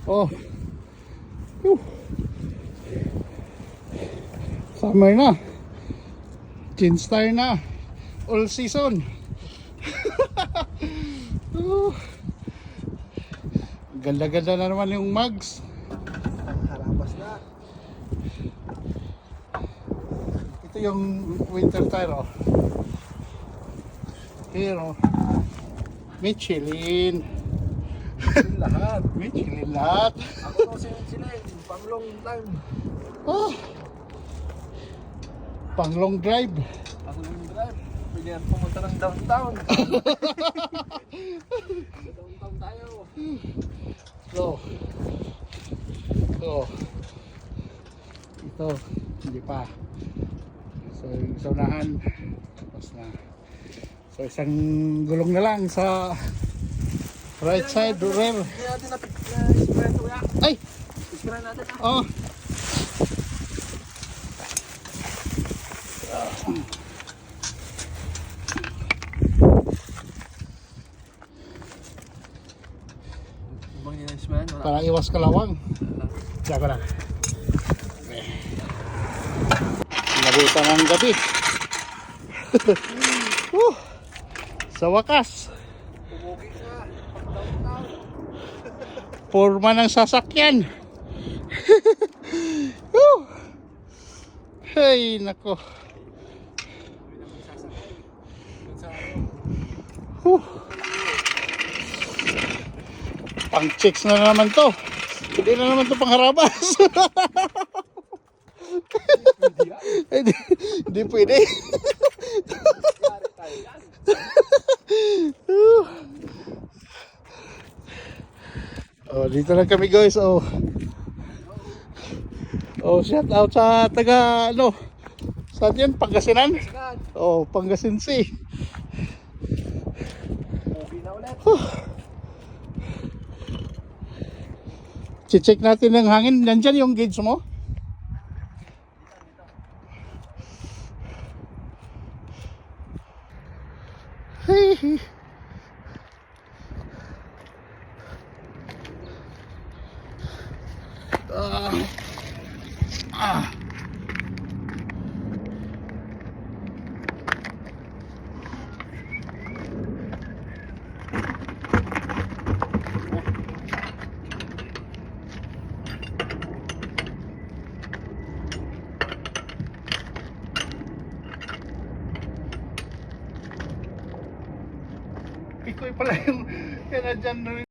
Oh. Whew. Summer na. Jeans tayo na. All season. Ganda-ganda na naman yung mugs. Harabas na. Ito yung winter tire, oh. Here, oh. Michelin. Lahat. Michelin lahat. Ako daw sila pang long time. Oh. Pang long drive. Pang long drive. Pwede yan pumunta ng downtown. Downtown tayo. So. Ito, hindi pa. So, yung saunahan tapos na. So, isang gulong na lang sa right side rear. Hindi natin na-spray ito ya. Ay! Spray natin na. Oh. Ibang niya spray. Para iwas kalawang. Diyan ko lang. Nabutan ng gabi. Sa wakas. Pumugi na. Downtown. Forma ng sasakyan. Hey, nako. Pang chicks na naman to. Hindi na naman to pang harabas. Hindi pwede. Oh, dito lang kami guys. Oh. Oh, shout out sa taga ano? Saan yan? Pangasinan? Oh, Pangasinsi. Pumugi na ulit. Check natin ang hangin. Nandyan yung gauge mo. Hey. Ikoy pala yung kaya dyan